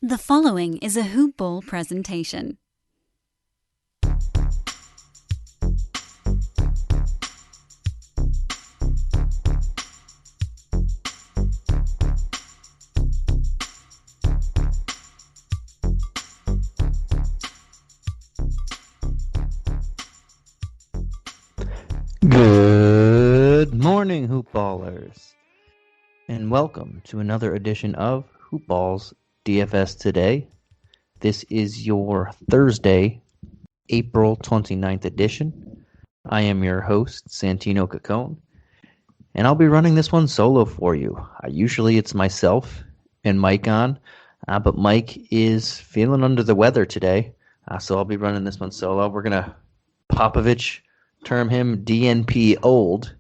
The following is a Hoop Ball presentation. Good morning, Hoop Ballers, and welcome to another edition of Hoop Balls DFS Today. This is your Thursday, April 29th edition. I am your host, Santino Cacone, and I'll be running this one solo for you. Usually it's myself and Mike on, but Mike is feeling under the weather today, so I'll be running this one solo. We're going to Popovich term him DNP-OLD,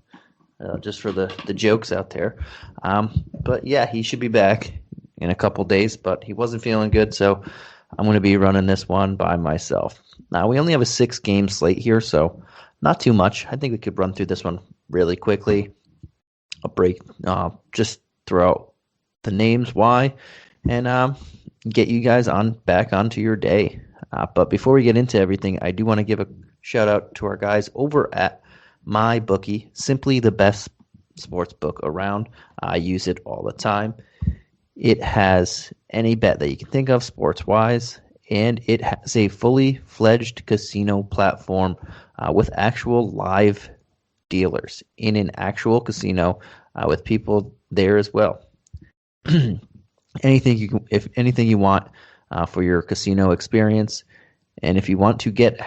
just for the jokes out there. But yeah, he should be back in a couple days, but he wasn't feeling good, so I'm going to be running this one by myself. Now, we only have a 6-game slate here, so not too much. I think we could run through this one really quickly. I'll break, just throw out the names, why, and get you guys back onto your day. But before we get into everything, I do want to give a shout out to our guys over at MyBookie, simply the best sports book around. I use it all the time. It has any bet that you can think of sports-wise, and it has a fully fledged casino platform with actual live dealers in an actual casino with people there as well. Anything you want for your casino experience, and if you want to get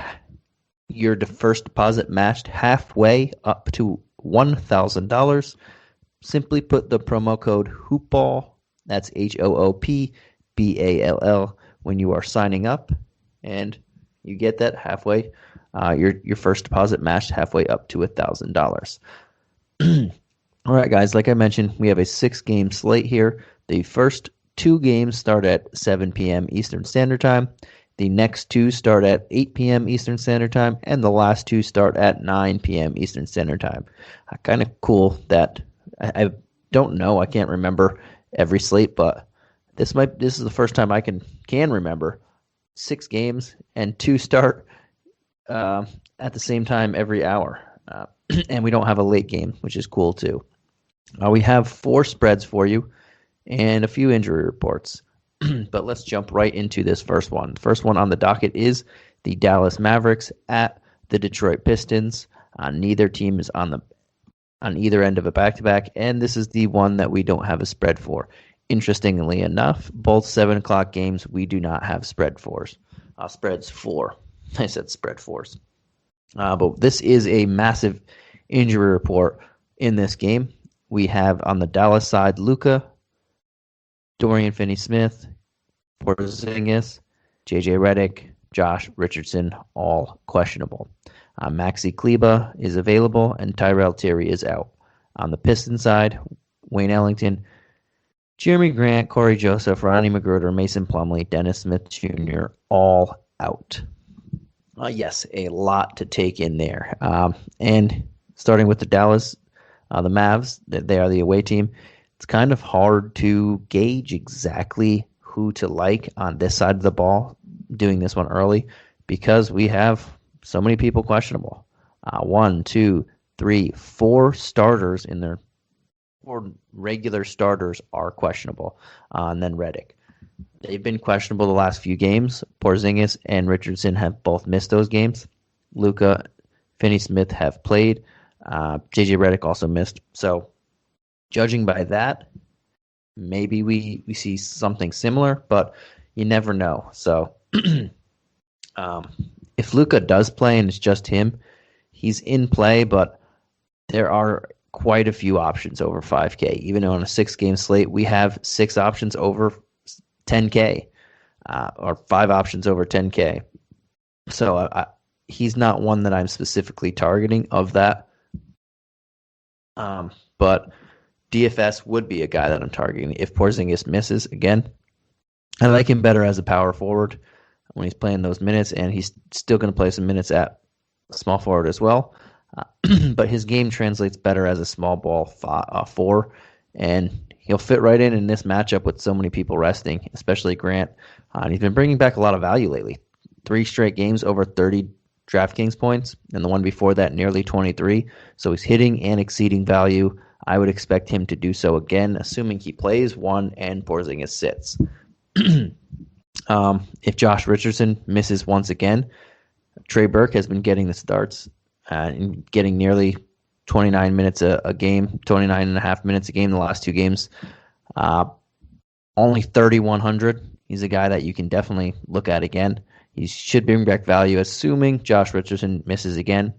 your first deposit matched halfway up to $1,000, simply put the promo code HOOPBALL, that's HOOPBALL, when you are signing up, and you get that halfway, your first deposit matched halfway up to $1,000. All right, guys, like I mentioned, we have a 6-game slate here. The first 2 games start at 7 p.m. Eastern Standard Time. The next 2 start at 8 p.m. Eastern Standard Time, and the last 2 start at 9 p.m. Eastern Standard Time. Kind of cool that I don't know. I can't remember every slate, but this is the first time I can remember 6 games and 2 start at the same time every hour, and we don't have a late game, which is cool too. We have 4 spreads for you and a few injury reports. But let's jump right into this first one. The first one on the docket is the Dallas Mavericks at the Detroit Pistons. Neither team is on either end of a back-to-back, and this is the one that we don't have a spread for. Interestingly enough, both 7 o'clock games we do not have spreads for. I said spread fours. But this is a massive injury report in this game. We have on the Dallas side Luka, Dorian Finney-Smith, Porzingis, J.J. Redick, Josh Richardson, all questionable. Maxi Kleber is available, and Tyrell Terry is out. On the Pistons side, Wayne Ellington, Jeremy Grant, Corey Joseph, Ronnie McGruder, Mason Plumlee, Dennis Smith Jr., all out. Yes, a lot to take in there. And starting with the Dallas, the Mavs, they are the away team. It's kind of hard to gauge exactly who to like on this side of the ball doing this one early because we have so many people questionable. 1, 2, 3, 4 starters in there. 4 regular starters are questionable. And then Redick. They've been questionable the last few games. Porzingis and Richardson have both missed those games. Luka, Finney-Smith have played. J.J. Redick also missed. So judging by that, maybe we see something similar, but you never know. So if Luka does play and it's just him, he's in play, but there are quite a few options over 5K. Even on a 6-game slate, we have 6 options over 10K, or 5 options over 10K. So he's not one that I'm specifically targeting of that. But DFS would be a guy that I'm targeting. If Porzingis misses, again, I like him better as a power forward when he's playing those minutes, and he's still going to play some minutes at small forward as well. But his game translates better as a small ball 4, and he'll fit right in this matchup with so many people resting, especially Grant. And he's been bringing back a lot of value lately. 3 straight games over 30 DraftKings points, and the one before that nearly 23. So he's hitting and exceeding value. I would expect him to do so again, assuming he plays one and Porzingis sits. If Josh Richardson misses once again, Trey Burke has been getting the starts and getting nearly 29 minutes a game, 29 and a half minutes a game the last 2 games. Only 3,100. He's a guy that you can definitely look at again. He should bring back value, assuming Josh Richardson misses again.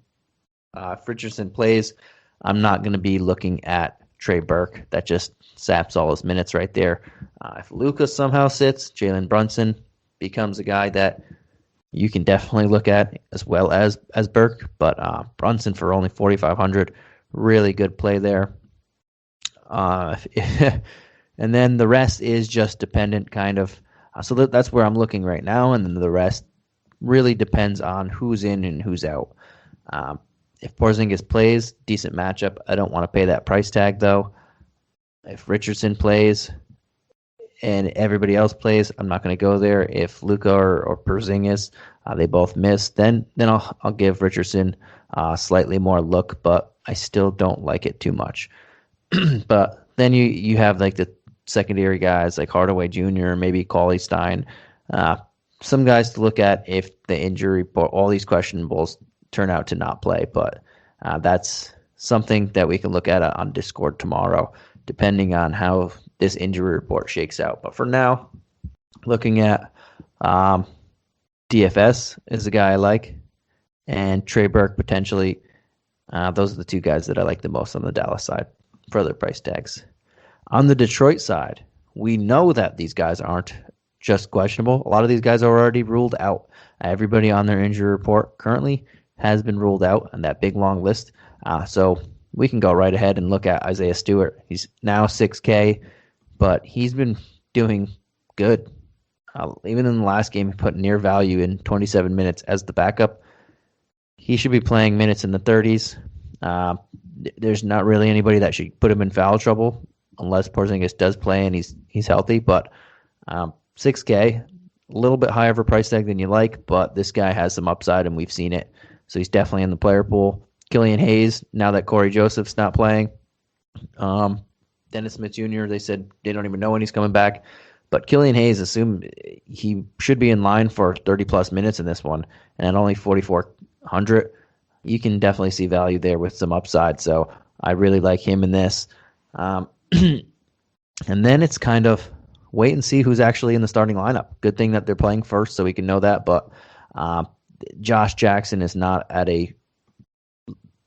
If Richardson plays, I'm not going to be looking at Trey Burke. That just saps all his minutes right there. If Luka somehow sits, Jalen Brunson becomes a guy that you can definitely look at as well as Burke. But Brunson for only 4,500, really good play there. And then the rest is just dependent kind of. So that's where I'm looking right now, and then the rest really depends on who's in and who's out. If Porzingis plays, decent matchup. I don't want to pay that price tag, though. If Richardson plays and everybody else plays, I'm not going to go there. If Luka or Porzingis, they both miss, then I'll give Richardson slightly more look, but I still don't like it too much. But then you have like the secondary guys like Hardaway Jr., maybe Cauley Stein, some guys to look at if the injury report, all these questionables turn out to not play. But that's something that we can look at on Discord tomorrow, depending on how this injury report shakes out. But for now, looking at DFS is a guy I like, and Trey Burke potentially. Those are the 2 guys that I like the most on the Dallas side for their price tags. On the Detroit side, we know that these guys aren't just questionable. A lot of these guys are already ruled out. Everybody on their injury report currently has been ruled out on that big long list. So we can go right ahead and look at Isaiah Stewart. He's now 6K, but he's been doing good. Even in the last game, he put near value in 27 minutes as the backup. He should be playing minutes in the 30s. There's not really anybody that should put him in foul trouble unless Porzingis does play and he's healthy. But 6K, a little bit higher of a price tag than you like, but this guy has some upside and we've seen it. So he's definitely in the player pool. Killian Hayes, now that Corey Joseph's not playing. Dennis Smith Jr., they said they don't even know when he's coming back. But Killian Hayes, assume he should be in line for 30-plus minutes in this one. And at only 4,400, you can definitely see value there with some upside. So I really like him in this. And then it's kind of wait and see who's actually in the starting lineup. Good thing that they're playing first so we can know that. But Josh Jackson is not at a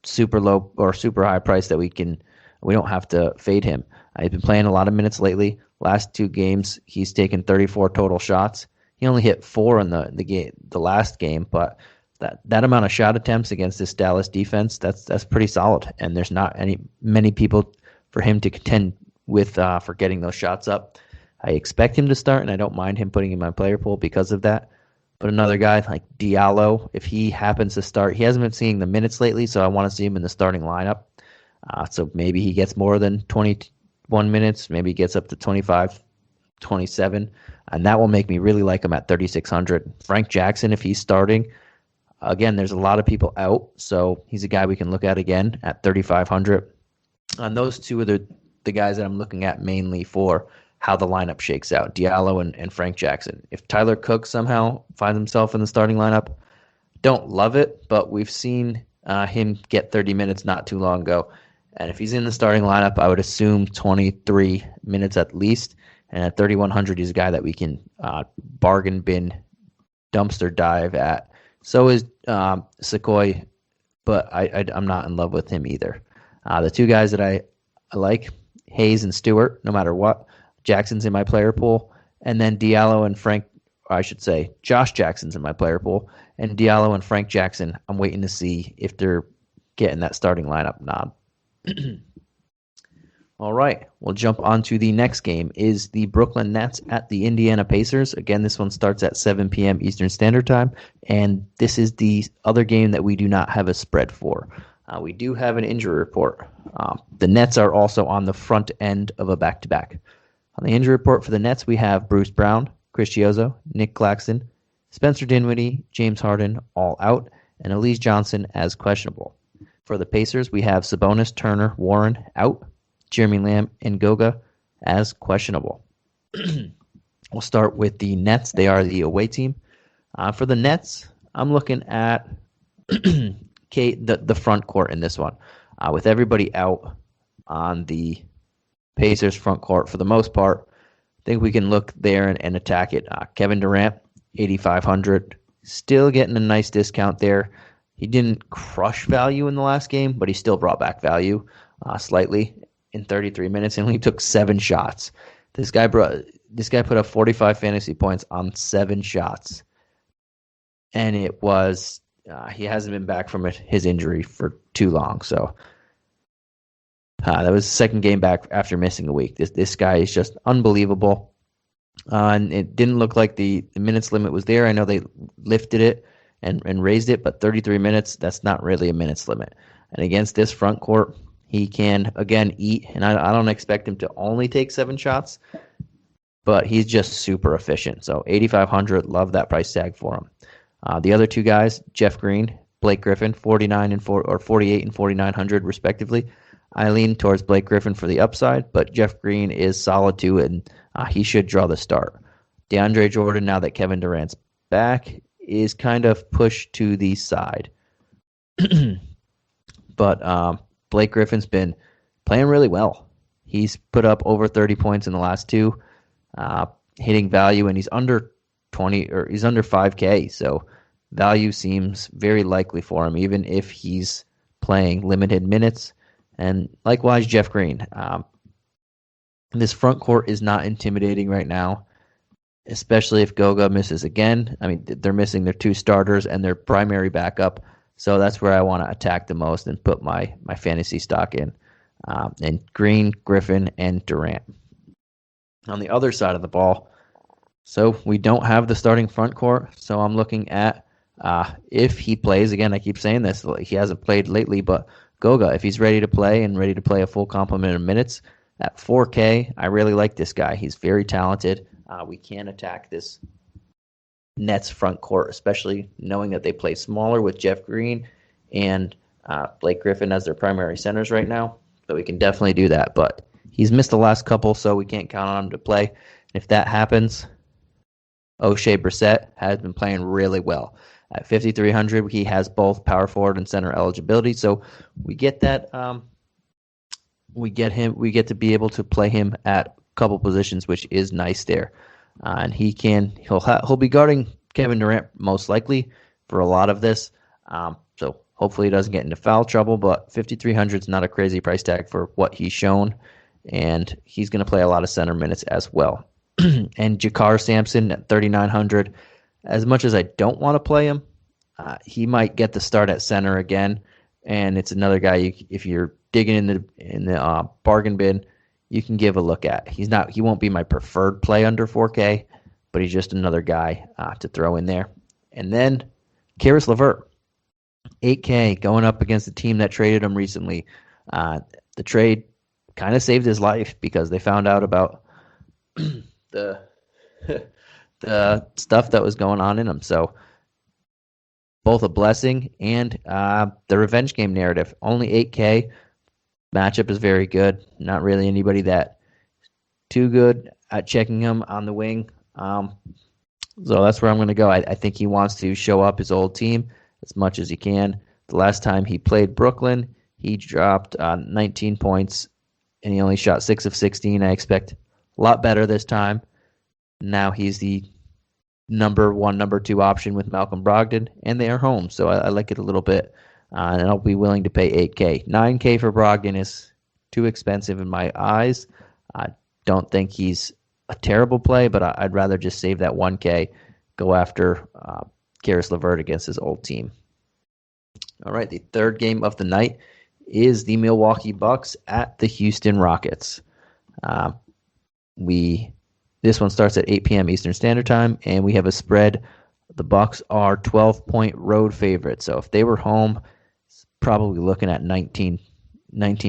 super low or super high price that we don't have to fade him. He's been playing a lot of minutes lately. Last 2 games, he's taken 34 total shots. He only hit 4 in the last game, but that amount of shot attempts against this Dallas defense, that's pretty solid. And there's not many people for him to contend with for getting those shots up. I expect him to start, and I don't mind him putting in my player pool because of that. But another guy like Diallo, if he happens to start, he hasn't been seeing the minutes lately, so I want to see him in the starting lineup. So maybe he gets more than 21 minutes, maybe he gets up to 25, 27, and that will make me really like him at 3,600. Frank Jackson, if he's starting, again, there's a lot of people out, so he's a guy we can look at again at 3,500. And those 2 are the guys that I'm looking at mainly for how the lineup shakes out, Diallo and Frank Jackson. If Tyler Cook somehow finds himself in the starting lineup, don't love it, but we've seen him get 30 minutes not too long ago. And if he's in the starting lineup, I would assume 23 minutes at least. And at 3,100, he's a guy that we can bargain bin dumpster dive at. So is Sequoia, but I'm not in love with him either. The 2 guys that I like, Hayes and Stewart, no matter what. Jackson's in my player pool, and then Diallo and Josh Jackson's in my player pool, and Diallo and Frank Jackson, I'm waiting to see if they're getting that starting lineup nod. All right, we'll jump on to the next game, is the Brooklyn Nets at the Indiana Pacers. Again, this one starts at 7 p.m. Eastern Standard Time, and this is the other game that we do not have a spread for. We do have an injury report. The Nets are also on the front end of a back-to-back. On the injury report for the Nets, we have Bruce Brown, Chris Chiozza, Nick Claxton, Spencer Dinwiddie, James Harden all out, and Elise Johnson as questionable. For the Pacers, we have Sabonis, Turner, Warren out, Jeremy Lamb, and Goga as questionable. We'll start with the Nets. They are the away team. For the Nets, I'm looking at the front court in this one. With everybody out on the Pacers front court for the most part, I think we can look there and attack it. Kevin Durant, 8,500, still getting a nice discount there. He didn't crush value in the last game, but he still brought back value slightly in 33 minutes, and he took 7 shots. This guy put up 45 fantasy points on 7 shots, and it was he hasn't been back from his injury for too long. So that was the second game back after missing a week. This guy is just unbelievable. And it didn't look like the minutes limit was there. I know they lifted it and raised it, but 33 minutes, that's not really a minutes limit. And against this front court, he can, again, eat. And I don't expect him to only take 7 shots, but he's just super efficient. So 8,500, love that price tag for him. The other two guys, Jeff Green, Blake Griffin, 48 and 4,900 respectively. I lean towards Blake Griffin for the upside, but Jeff Green is solid too, and he should draw the start. DeAndre Jordan, now that Kevin Durant's back, is kind of pushed to the side. But Blake Griffin's been playing really well. He's put up over 30 points in the last 2, hitting value, and he's under 20 or he's under 5K. So value seems very likely for him, even if he's playing limited minutes. And likewise, Jeff Green. This front court is not intimidating right now, especially if Goga misses again. I mean, they're missing their 2 starters and their primary backup. So that's where I want to attack the most and put my fantasy stock in. And Green, Griffin, and Durant. On the other side of the ball, so we don't have the starting front court. So I'm looking at if he plays, again, I keep saying this, he hasn't played lately, but Goga, if he's ready to play and ready to play a full complement of minutes at 4K, I really like this guy. He's very talented. We can attack this Nets front court, especially knowing that they play smaller with Jeff Green and Blake Griffin as their primary centers right now. So we can definitely do that. But he's missed the last couple, so we can't count on him to play. If that happens, Shea Brissett has been playing really well. At 5,300, he has both power forward and center eligibility. So we get that. We get to be able to play him at a couple positions, which is nice there. And he'll be guarding Kevin Durant most likely for a lot of this. So hopefully he doesn't get into foul trouble. But 5,300 is not a crazy price tag for what he's shown, and he's going to play a lot of center minutes as well. And Jakar Sampson at 3,900. As much as I don't want to play him, he might get the start at center again, and it's another guy if you're digging in the bargain bin, you can give a look at. He won't be my preferred play under 4K, but he's just another guy to throw in there. And then Karis LeVert, 8K, going up against the team that traded him recently. The trade kind of saved his life because they found out about the stuff that was going on in him. So both a blessing and the revenge game narrative. Only 8K. Matchup is very good. Not really anybody that too good at checking him on the wing. So that's where I'm going to go. I think he wants to show up his old team as much as he can. The last time he played Brooklyn, he dropped 19 points, and he only shot 6 of 16. I expect a lot better this time. Now he's the number 1, number 2 option with Malcolm Brogdon, and they are home. So I like it a little bit. And I'll be willing to pay 8K. 9K for Brogdon is too expensive in my eyes. I don't think he's a terrible play, but I'd rather just save that 1K, go after Karis LeVert against his old team. All right, the third game of the night is the Milwaukee Bucks at the Houston Rockets. This one starts at 8 p.m. Eastern Standard Time, and we have a spread. The Bucks are 12-point road favorites. So if they were home, probably looking at 19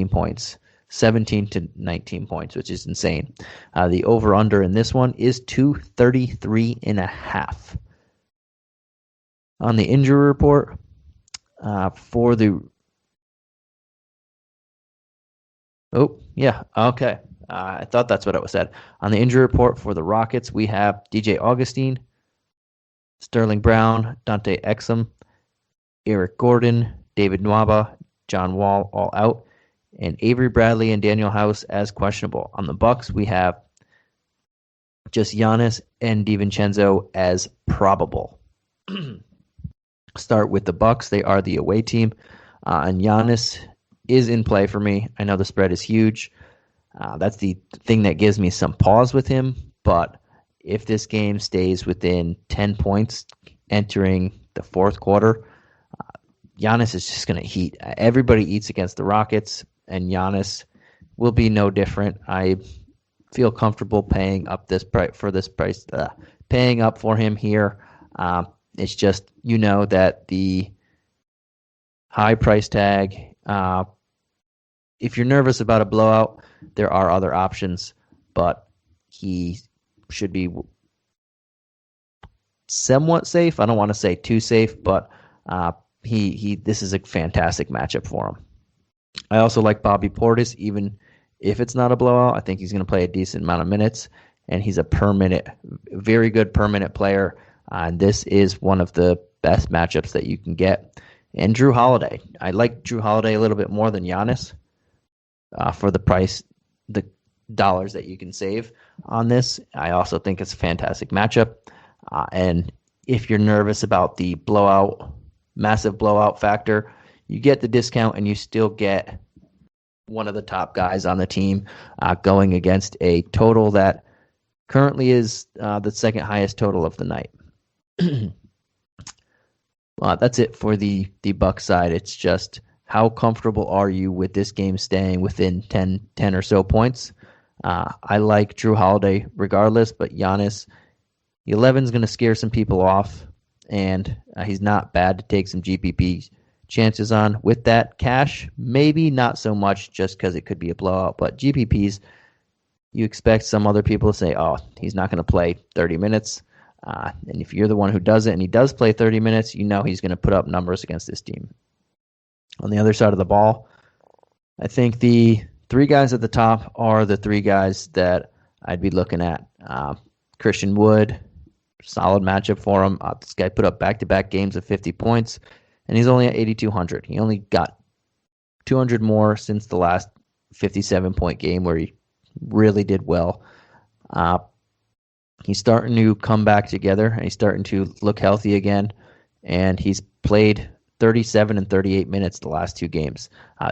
points, 17 to 19 points, which is insane. The over-under in this one is 233.5. On the injury report, for the... Oh, yeah, okay. I thought that's what it was said. On the injury report for the Rockets, we have DJ Augustine, Sterling Brown, Dante Exum, Eric Gordon, David Nwaba, John Wall all out, and Avery Bradley and Daniel House as questionable. On the Bucks, we have just Giannis and DiVincenzo as probable. Start with the Bucks. They are the away team, and Giannis is in play for me. I know the spread is huge. That's the thing that gives me some pause with him, but if this game stays within 10 points entering the fourth quarter, Giannis is just going to heat. Everybody eats against the Rockets, and Giannis will be no different. I feel comfortable paying up paying up for him here. It's just, that the high price tag, if you're nervous about a blowout, there are other options, but he should be somewhat safe. I don't want to say too safe, but this is a fantastic matchup for him. I also like Bobby Portis, even if it's not a blowout. I think he's going to play a decent amount of minutes, and he's a very good per minute player. And this is one of the best matchups that you can get. And Drew Holiday. I like Drew Holiday a little bit more than Giannis for the price, the dollars that you can save on this. I also think it's a fantastic matchup. And if you're nervous about the massive blowout factor, you get the discount and you still get one of the top guys on the team going against a total that currently is the second highest total of the night. That's it for the Bucks side. It's just how comfortable are you with this game staying within 10 or so points? I like Drew Holiday regardless, but Giannis, 11 is going to scare some people off, and he's not bad to take some GPP chances on. With that cash, maybe not so much just because it could be a blowout, but GPPs, you expect some other people to say, oh, he's not going to play 30 minutes. And if you're the one who does it and he does play 30 minutes, he's going to put up numbers against this team. On the other side of the ball, I think the three guys at the top are the three guys that I'd be looking at. Christian Wood, solid matchup for him. This guy put up back-to-back games of 50 points, and he's only at 8,200. He only got 200 more since the last 57-point game where he really did well. He's starting to come back together, and he's starting to look healthy again, and he's played 37 and 38 minutes the last two games.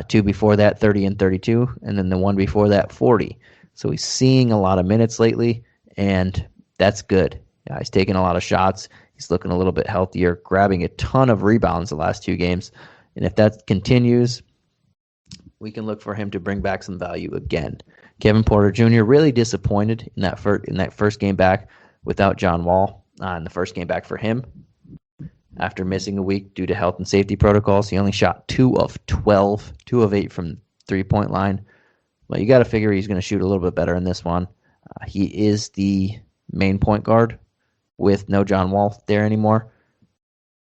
Two before that, 30 and 32, and then the one before that, 40. So he's seeing a lot of minutes lately, and that's good. He's taking a lot of shots. He's looking a little bit healthier, grabbing a ton of rebounds the last two games. And if that continues, we can look for him to bring back some value again. Kevin Porter Jr. really disappointed in that first game back without John Wall. In the first game back for him, after missing a week due to health and safety protocols, he only shot 2 of 12, 2 of 8 from three-point line. Well, you got to figure he's going to shoot a little bit better in this one. He is the main point guard with no John Wall there anymore.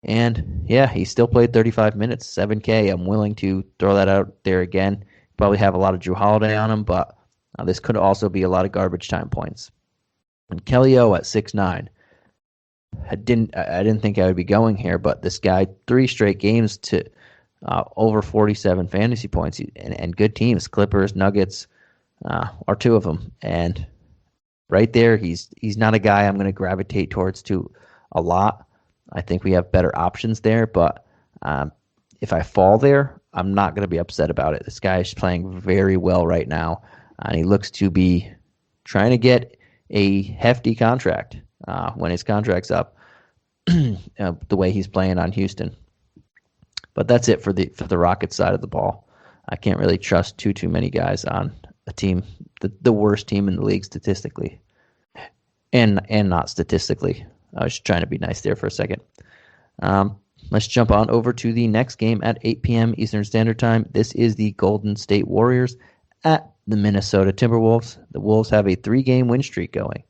And, yeah, he still played 35 minutes, 7K. I'm willing to throw that out there again. Probably have a lot of Drew Holiday on him, but this could also be a lot of garbage time points. And Kelly O at 6'9". I didn't think I would be going here, but this guy, 3 straight games to over 47 fantasy points, and good teams. Clippers, Nuggets are 2 of them. And right there, he's not a guy I'm going to gravitate towards to a lot. I think we have better options there, but if I fall there, I'm not going to be upset about it. This guy is playing very well right now, and he looks to be trying to get a hefty contract when his contract's up, the way he's playing on Houston. But that's it for the Rockets side of the ball. I can't really trust too many guys on a team, the worst team in the league statistically, and not statistically. I was trying to be nice there for a second. let's jump on over to the next game at 8 p.m. Eastern Standard Time. This is the Golden State Warriors at the Minnesota Timberwolves. The Wolves have a 3-game win streak going.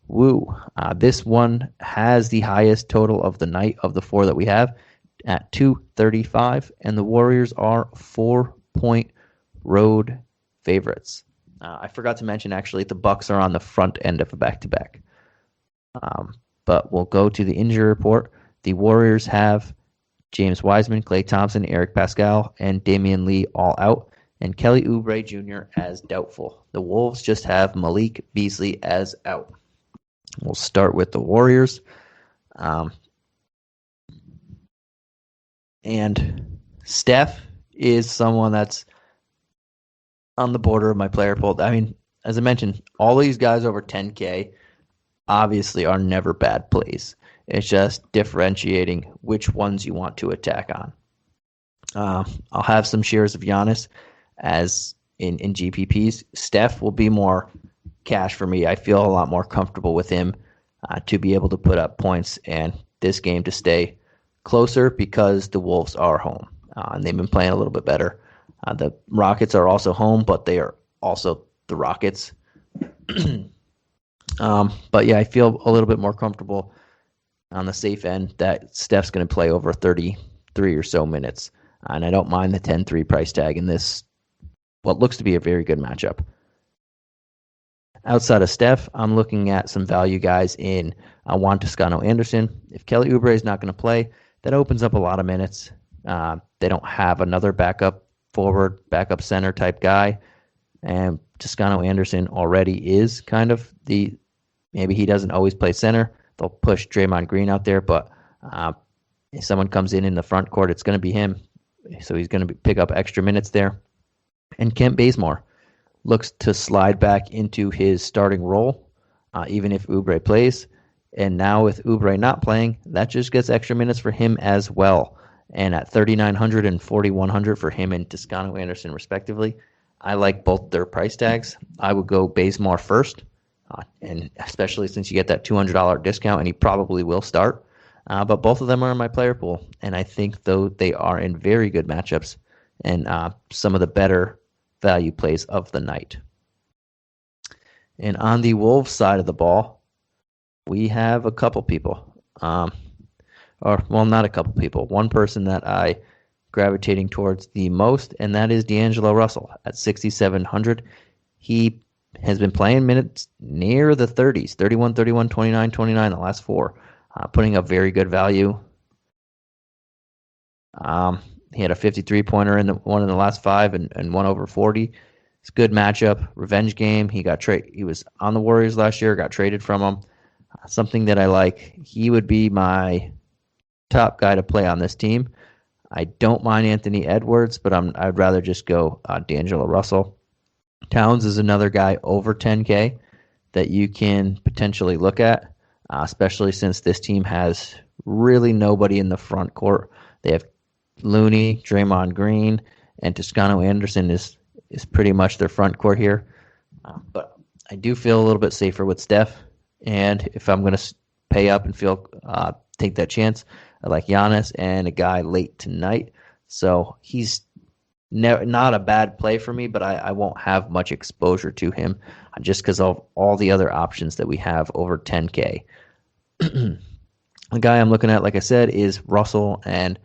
Woo. This one has the highest total of the night of the 4 that we have at 235, and the Warriors are 4-point road favorites. I forgot to mention, actually, the Bucks are on the front end of a back-to-back. But we'll go to the injury report. The Warriors have James Wiseman, Klay Thompson, Eric Pascal, and Damian Lee all out, and Kelly Oubre Jr. as doubtful. The Wolves just have Malik Beasley as out. We'll start with the Warriors. And Steph is someone that's on the border of my player pool. I mean, as I mentioned, all these guys over 10K obviously are never bad plays. It's just differentiating which ones you want to attack on. I'll have some shares of Giannis as in GPPs. Steph will be more cash for me. I feel a lot more comfortable with him to be able to put up points and this game to stay closer because the Wolves are home and they've been playing a little bit better. The Rockets are also home, but they are also the Rockets. But yeah, I feel a little bit more comfortable on the safe end that Steph's going to play over 33 or so minutes. And I don't mind the 10-3 price tag in this, what looks to be a very good matchup. Outside of Steph, I'm looking at some value guys in Juan Toscano Anderson. If Kelly Oubre is not going to play, that opens up a lot of minutes. They don't have another backup forward, backup center type guy. And Toscano Anderson already is kind of maybe he doesn't always play center. They'll push Draymond Green out there, but if someone comes in the front court, it's going to be him. So he's going to pick up extra minutes there. And Kent Bazemore looks to slide back into his starting role, even if Oubre plays. And now with Oubre not playing, that just gets extra minutes for him as well. And at 3,900 and 4,100 for him and Toscano Anderson respectively, I like both their price tags. I would go Bazemore first, and especially since you get that $200 discount, and he probably will start. But both of them are in my player pool, and I think though they are in very good matchups and some of the better value plays of the night. And on the Wolves side of the ball, we have a couple people. Not a couple people. One person that I gravitating towards the most, and that is D'Angelo Russell at 6,700. He has been playing minutes near the 30s, 31, 31, 29, 29 the last 4, putting up very good value. He had a 53-pointer in the last 5 and one over 40. It's a good matchup, revenge game. He was on the Warriors last year, got traded from them. Something that I like. He would be my top guy to play on this team. I don't mind Anthony Edwards, but I'd rather just go D'Angelo Russell. Towns is another guy over 10K that you can potentially look at, especially since this team has really nobody in the front court. They have Looney, Draymond Green, and Toscano Anderson is pretty much their front court here. But I do feel a little bit safer with Steph, and if I'm going to pay up and take that chance, I like Giannis and a guy late tonight. So he's not a bad play for me, but I won't have much exposure to him just because of all the other options that we have over 10K. The guy I'm looking at, like I said, is Russell, and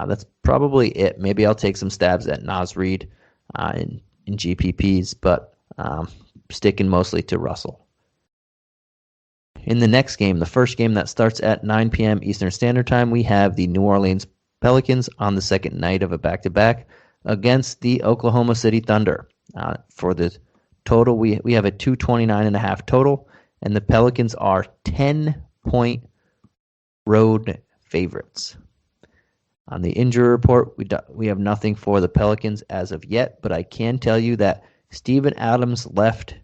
that's probably it. Maybe I'll take some stabs at Naz Reid in GPPs, but sticking mostly to Russell. In the next game, the first game that starts at 9 p.m. Eastern Standard Time, we have the New Orleans Pelicans on the second night of a back-to-back against the Oklahoma City Thunder. For the total, we have a 229.5 total, and the Pelicans are 10-point road favorites. On the injury report, we have nothing for the Pelicans as of yet, but I can tell you that Steven Adams left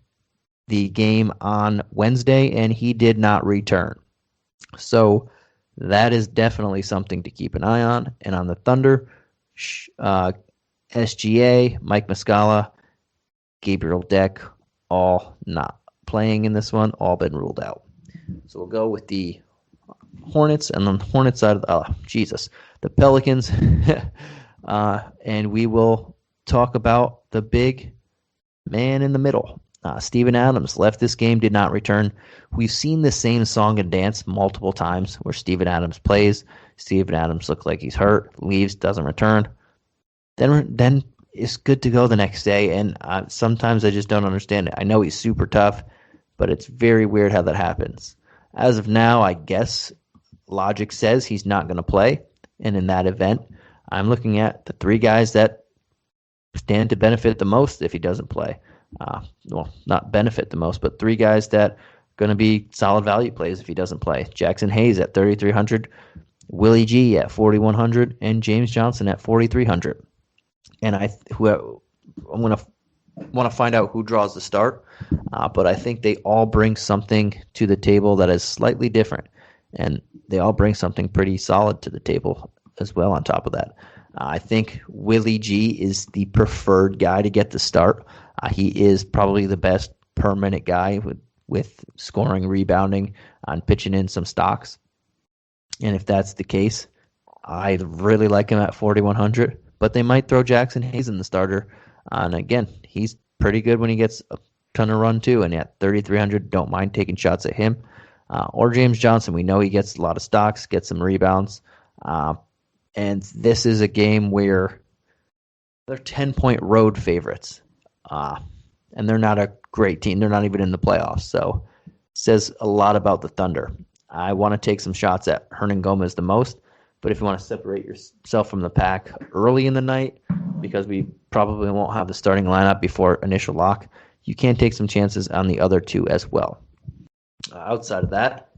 the game on Wednesday, and he did not return. So that is definitely something to keep an eye on. And on the Thunder, SGA, Mike Muscala, Gabriel Deck, all not playing in this one, all been ruled out. So we'll go with the Hornets, and on the Hornets side of the Pelicans. And we will talk about the big man in the middle. Steven Adams left this game, did not return. We've seen the same song and dance multiple times where Steven Adams plays. Steven Adams looks like he's hurt, leaves, doesn't return. Then it's good to go the next day, and sometimes I just don't understand it. I know he's super tough, but it's very weird how that happens. As of now, I guess logic says he's not going to play, and in that event, I'm looking at the three guys that stand to benefit the most if he doesn't play. Well, not benefit the most, but three guys that are going to be solid value plays if he doesn't play. Jackson Hayes at 3,300, Willie G at 4,100, and James Johnson at 4,300. And I'm going to want to find out who draws the start, but I think they all bring something to the table that is slightly different, and they all bring something pretty solid to the table as well on top of that. I think Willie G is the preferred guy to get the start. He is probably the best per minute guy with scoring, rebounding, and pitching in some stocks. And if that's the case, I really like him at 4,100. But they might throw Jackson Hayes in the starter. And again, he's pretty good when he gets a ton of run too. And at 3,300, don't mind taking shots at him. Or James Johnson. We know he gets a lot of stocks, gets some rebounds. And this is a game where they're 10-point road favorites. And they're not a great team. They're not even in the playoffs. So it says a lot about the Thunder. I want to take some shots at Hernan Gomez the most. But if you want to separate yourself from the pack early in the night, because we probably won't have the starting lineup before initial lock, you can take some chances on the other two as well. Outside of that,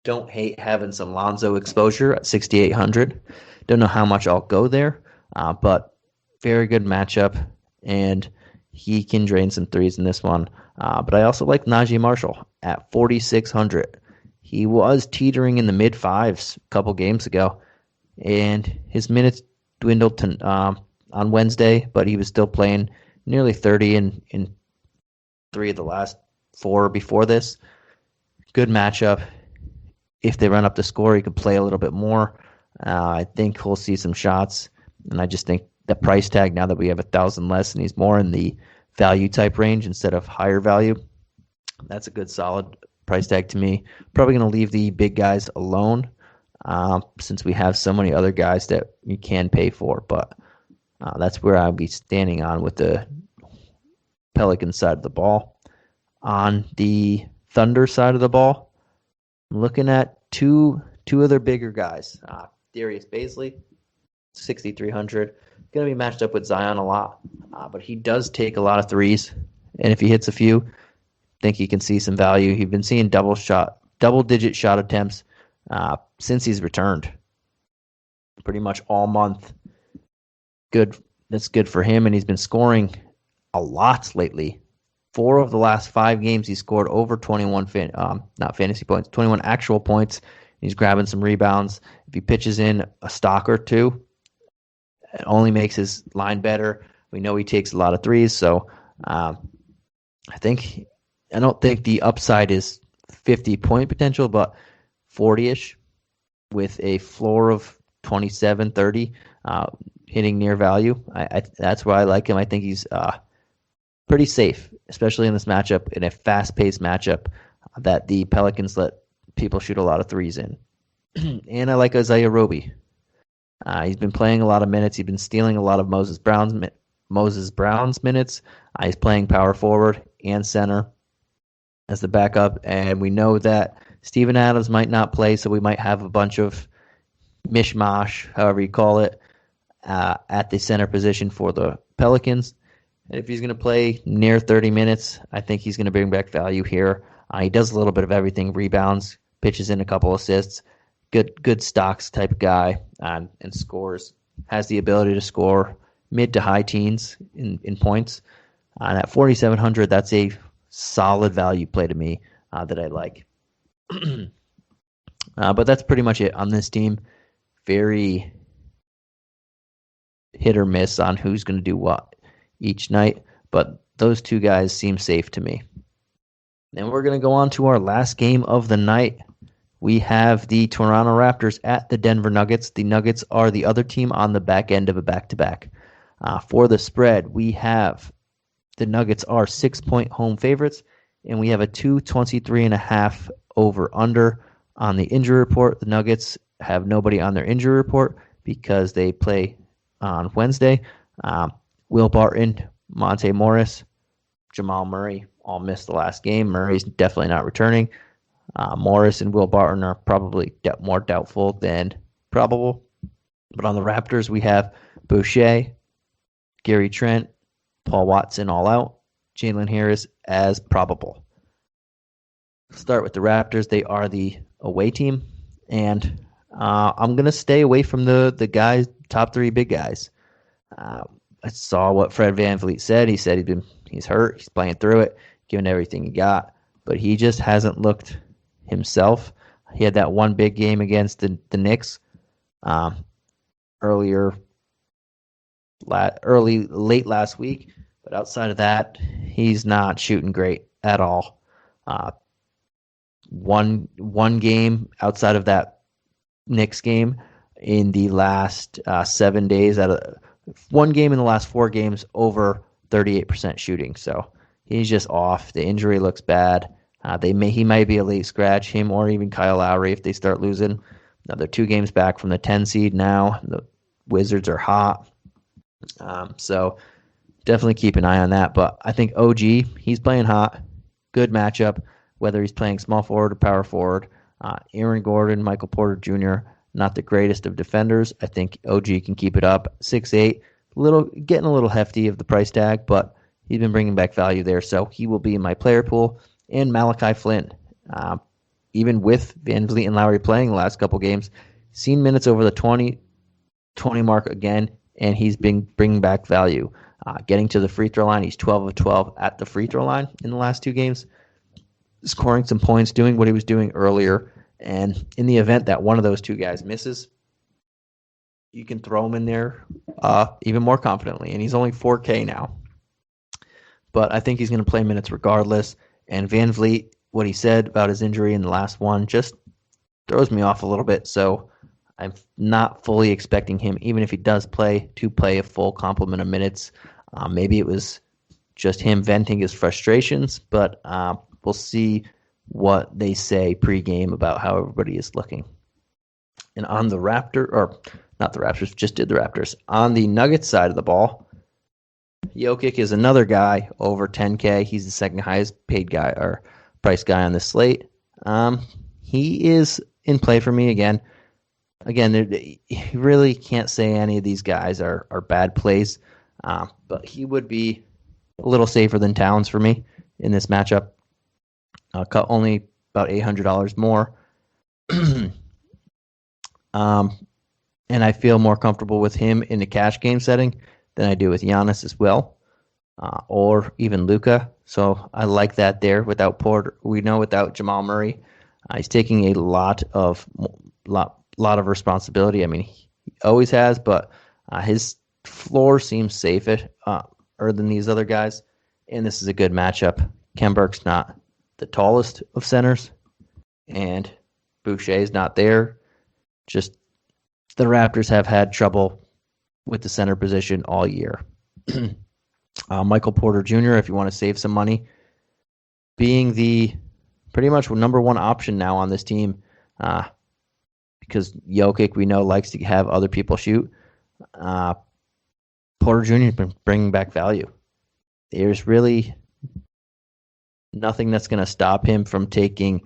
don't hate having some Lonzo exposure at 6,800. Don't know how much I'll go there, but very good matchup, and he can drain some threes in this one. But I also like Najee Marshall at 4,600. He was teetering in the mid-fives a couple games ago, and his minutes dwindled on Wednesday, but he was still playing nearly 30 in 3 of the last 4 before this. Good matchup. If they run up the score, he could play a little bit more. I think we'll see some shots, and I just think the price tag, now that we have 1,000 less and he's more in the value type range instead of higher value, that's a good solid price tag to me. Probably going to leave the big guys alone since we have so many other guys that you can pay for, but that's where I'll be standing on with the Pelicans side of the ball. On the Thunder side of the ball, I'm looking at two of their bigger guys. Darius Basley, 6,300. Going to be matched up with Zion a lot, but he does take a lot of threes, and if he hits a few, I think he can see some value. He's been seeing double-digit shot attempts since he's returned, pretty much all month. Good. That's good for him, and he's been scoring a lot lately. 4 of the last 5 games, he scored over 21 not fantasy points, 21 actual points. He's grabbing some rebounds. If he pitches in a stock or two, it only makes his line better. We know he takes a lot of threes, so I don't think the upside is 50-point potential, but 40-ish with a floor of 27, 30, hitting near value. That's why I like him. I think he's pretty safe, especially in this matchup, in a fast-paced matchup that the Pelicans let people shoot a lot of threes in. And I like Isaiah Roby. He's been playing a lot of minutes. He's been stealing a lot of Moses Brown's minutes. He's playing power forward and center as the backup, and we know that Steven Adams might not play, so we might have a bunch of mishmash, however you call it, at the center position for the Pelicans. And if he's going to play near 30 minutes, I think he's going to bring back value here. He does a little bit of everything, rebounds, pitches in a couple assists, good stocks type guy, and scores, has the ability to score mid to high teens in points. And at 4,700, that's a solid value play to me that I like. But that's pretty much it on this team. Very hit or miss on who's going to do what each night, but those two guys seem safe to me. Then we're going to go on to our last game of the night, we have the Toronto Raptors at the Denver Nuggets. The Nuggets are the other team on the back end of a back-to-back. For the spread, we have the Nuggets are 6-point home favorites, and we have a 223.5 over-under. On the injury report, the Nuggets have nobody on their injury report because they play on Wednesday. Will Barton, Monte Morris, Jamal Murray all missed the last game. Murray's definitely not returning. Morris and Will Barton are probably more doubtful than probable. But on the Raptors, we have Boucher, Gary Trent, Paul Watson all out, Jalen Harris as probable. Start with the Raptors. They are the away team, and I'm going to stay away from the guys, top three big guys. I saw what Fred VanVleet said. He said he's hurt, he's playing through it, giving everything he got, but he just hasn't looked himself. He had that one big game against the Knicks late last week, but outside of that, he's not shooting great at all. One game outside of that Knicks game in the last 7 days, one game in the last 4 games over 38% shooting. So he's just off. The injury looks bad. He might be a late scratch, him or even Kyle Lowry if they start losing. Now they're 2 games back from the 10 seed now. The Wizards are hot. So definitely keep an eye on that. But I think OG, he's playing hot. Good matchup, whether he's playing small forward or power forward. Aaron Gordon, Michael Porter Jr., not the greatest of defenders. I think OG can keep it up. 6'8", getting a little hefty of the price tag, but he's been bringing back value there, so he will be in my player pool. And Malachi Flynn, even with VanVleet and Lowry playing the last couple games, seen minutes over the 20 mark again, and he's been bringing back value. Getting to the free throw line, he's 12 of 12 at the free throw line in the last 2 games, scoring some points, doing what he was doing earlier. And in the event that one of those 2 guys misses, you can throw him in there even more confidently. And he's only 4K now. But I think he's going to play minutes regardless. And VanVleet, what he said about his injury in the last one just throws me off a little bit. So I'm not fully expecting him, even if he does play, to play a full complement of minutes. Maybe it was just him venting his frustrations, but we'll see what they say pregame about how everybody is looking. And on the not the Raptors, just did the Raptors. On the Nuggets side of the ball, Jokic is another guy over 10K. He's the second highest paid guy or price guy on the slate. He is in play for me again. You really can't say any of these guys are bad plays, but he would be a little safer than Towns for me in this matchup. Only about $800 more. And I feel more comfortable with him in the cash game setting than I do with Giannis as well, or even Luka. So I like that there. Without Porter, without Jamal Murray, he's taking a lot of responsibility. I mean, he always has, but his floor seems safer than these other guys, and this is a good matchup. Ken Burke's not the tallest of centers, and Boucher's not there. Just the Raptors have had trouble with the center position all year. Michael Porter Jr., if you want to save some money, being the pretty much number one option now on this team, because Jokic, we know, likes to have other people shoot. Porter Jr. has been bringing back value. There's really nothing that's going to stop him from taking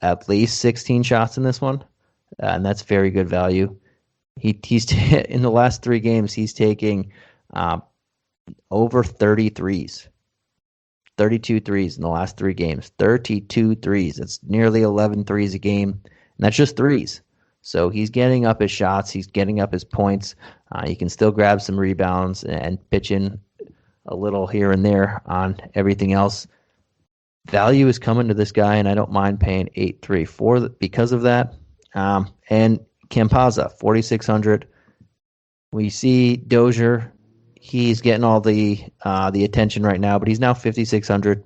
at least 16 shots in this one, and that's very good value. He's in the last 3 games, he's taking over 30 threes. 32 threes in the last 3 games. 32 threes. It's nearly 11 threes a game, and that's just threes. So he's getting up his shots. He's getting up his points. He can still grab some rebounds and pitch in a little here and there on everything else. Value is coming to this guy, and I don't mind paying 8.3 because of that. And Campazza, 4,600. We see Dozier. He's getting all the attention right now, but he's now 5,600.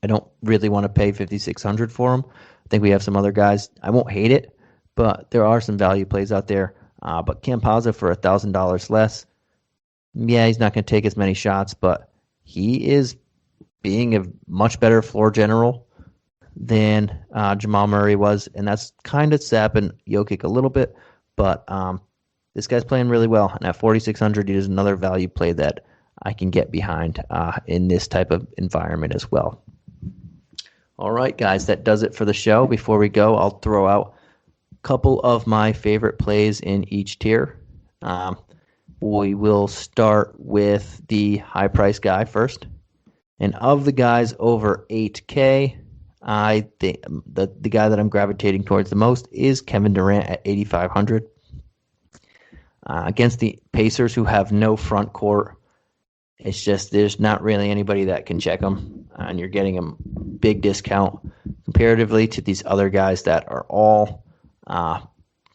I don't really want to pay 5,600 for him, think we have some other guys. I won't hate it, but there are some value plays out there. But Campazzo for $1,000 less, yeah, he's not going to take as many shots, but he is being a much better floor general than Jamal Murray was, and that's kind of sapping Jokic a little bit, but this guy's playing really well, and at 4,600, he is another value play that I can get behind in this type of environment as well. All right, guys, that does it for the show. Before we go, I'll throw out a couple of my favorite plays in each tier. We will start with the high price guy first. And of the guys over 8K, I think the guy that I'm gravitating towards the most is Kevin Durant at 8,500. Against the Pacers, who have no front court, it's just there's not really anybody that can check them, and you're getting a big discount comparatively to these other guys that are all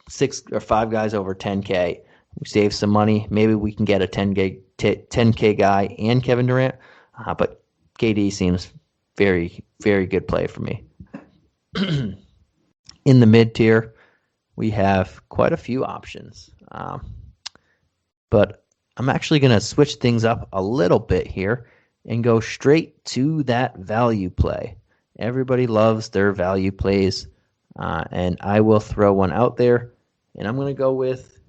6 or 5 guys over 10K. We save some money. Maybe we can get a 10K guy and Kevin Durant, but KD seems very, very good play for me. In the mid tier, we have quite a few options, but I'm actually going to switch things up a little bit here and go straight to that value play. Everybody loves their value plays, and I will throw one out there, and I'm going to go with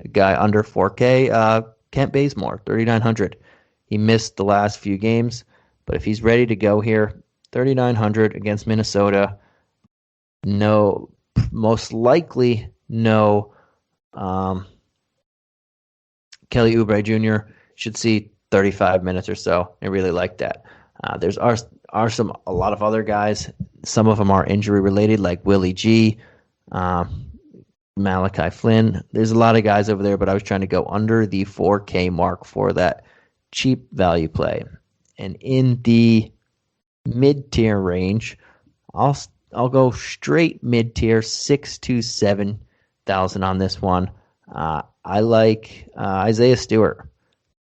a guy under 4K, Kent Bazemore, 3,900. He missed the last few games, but if he's ready to go here, 3,900 against Minnesota, no, most likely no Kelly Oubre Jr. should see 35 minutes or so. I really like that. There's a lot of other guys. Some of them are injury related, like Willie G, Malachi Flynn. There's a lot of guys over there, but I was trying to go under the 4K mark for that cheap value play. And in the mid-tier range, I'll go straight mid-tier, 6,000 to 7,000 on this one. I like Isaiah Stewart.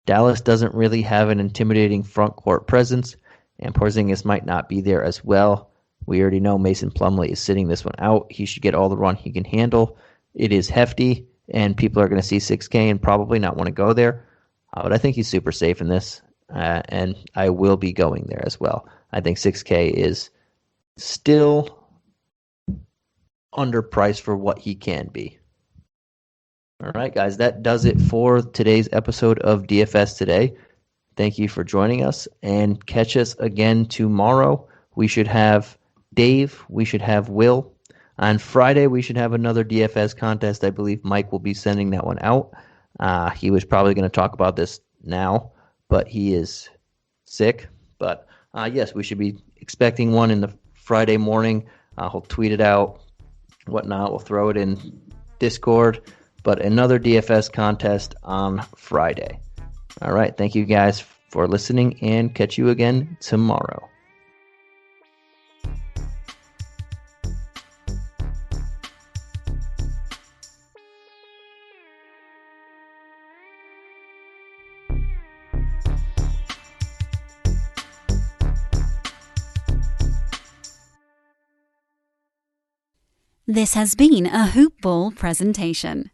Dallas doesn't really have an intimidating front court presence, and Porzingis might not be there as well. We already know Mason Plumlee is sitting this one out. He should get all the run he can handle. It is hefty, and people are going to see 6K and probably not want to go there. But I think he's super safe in this, and I will be going there as well. I think 6K is still underpriced for what he can be. All right, guys, that does it for today's episode of DFS Today. Thank you for joining us, and catch us again tomorrow. We should have Dave. We should have Will. On Friday, we should have another DFS contest. I believe Mike will be sending that one out. He was probably going to talk about this now, but he is sick. But yes, we should be expecting one in the Friday morning. He'll tweet it out, whatnot. We'll throw it in Discord. But another DFS contest on Friday. All right. Thank you guys for listening, and catch you again tomorrow. This has been a Hoop Ball presentation.